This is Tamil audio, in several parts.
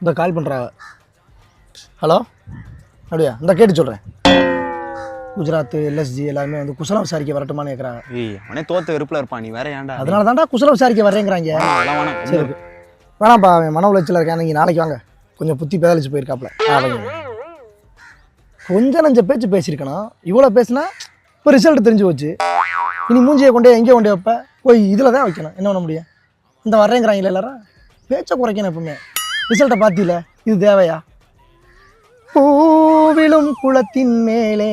இந்த கால் பண்ணுறாங்க. ஹலோ அப்படியா? இந்த கேட்டு சொல்கிறேன். குஜராத் எல்எஸ்ஜி எல்லாருமே வந்து குசலம் விசாரிக்க வரட்டுமான்னு கேட்குறாங்க. அவனே தோத்த வெறுப்பில் இருப்பான், நீ வேற ஏன்டா? அதனால தான்டா குசலம் விசாரிக்க வர்றேங்கிறாங்க. சரி வேணாம்ப்பா, அவன் மன உளைச்சல் இருக்கேன். நீங்கள் நாளைக்கு வாங்க, கொஞ்சம் புத்தி பேதலிச்சு போயிருக்காப்புல. கொஞ்சம் நஞ்ச பேச்சு பேசியிருக்கணும், இவ்வளோ பேசுனா இப்போ ரிசல்ட் தெரிஞ்சு போச்சு. இனி மூஞ்சியை கொண்டே எங்கே கொண்டே வைப்ப? போய் இதில் தான் வைக்கணும். என்ன பண்ண முடியும்? இந்த வர்றேங்கிறாங்களே எல்லாரும், பேச்சை குறைக்கணும். எப்பவுமே ரிசல்ட்டை பார்த்தில, இது தேவையா? பூவிலும் குளத்தின் மேலே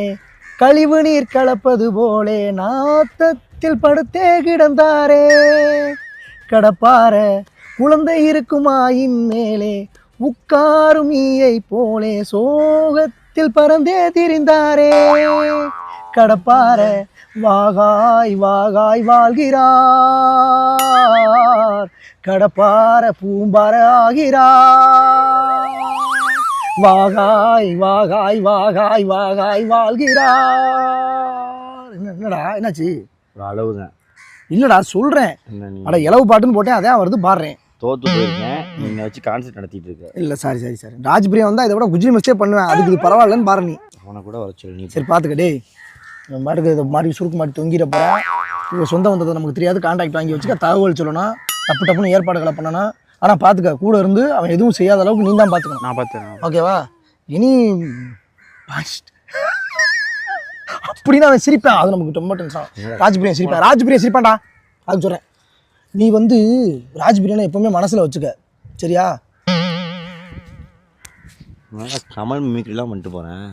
கழிவு நீர் கலப்பது போலே நாத்தத்தில் படுத்தே கிடந்தாரே கடப்பார குழந்தை இருக்குமாயின் மேலே உட்காரும் ஈயை போலே சோகத்தில் பறந்தே திரிந்தாரே கடப்பார வாகாய் வாகாய் வாழ்கிறார் கடப்பார பூம்பார ஆகிறார் வாகாய் வாகாய் வாகாய் வாகாய் வாழ்கிறார். என்னடா என்னாச்சு? ஒரு அளவு தான் இல்லடா சொல்றேன். அட இளவு பாட்டுன்னு போட்டேன், அதான் வருது பாடுறேன். தோத்து போயிருக்கேன், நீங்க வச்சு கான்செப்ட் நடத்திட்டு இருக்க. இல்ல சாரி சாரி சாரி, ராஜ்பிரியா வந்தா இதை விட குஜி மிஸ்டேக் பண்ணுவேன், அதுக்கு இது பரவாயில்லன்னு பாரு. நீ அவனை கூட வர சொல்லு. நீ சரி பாத்துக்க டேய், நம்ம மாட்டுக்கு இதை மாதிரி சுருக்கு மாட்டி தொங்கிட போகிறேன். இவங்க சொந்த வந்ததை நமக்கு தெரியாது, கான்டாக்ட் வாங்கி வச்சுக்க, தகவல் சொல்லணும், டப்பு டப்புன்னு ஏற்பாடுகளை பண்ணணும். ஆனால் பார்த்துக்க, கூட இருந்து அவன் எதுவும் செய்யாத அளவுக்கு நீ தான் பார்த்துக்கணும். நான் பார்த்துறேன், ஓகேவா? இனி அப்படின்னு அவன் சிரிப்பேன், அது நமக்கு ரொம்ப டென்ஷன். ராஜ்பிரியா சிரிப்பேன், ராஜ்பிரியா சிரிப்பான்டா, அது சொல்கிறேன். நீ வந்து ராஜ்பிரியானை எப்பவுமே மனசில் வச்சுக்க, சரியா? கமல் மிமிக்ரிலாம் பண்ணிட்டு போகிறேன்.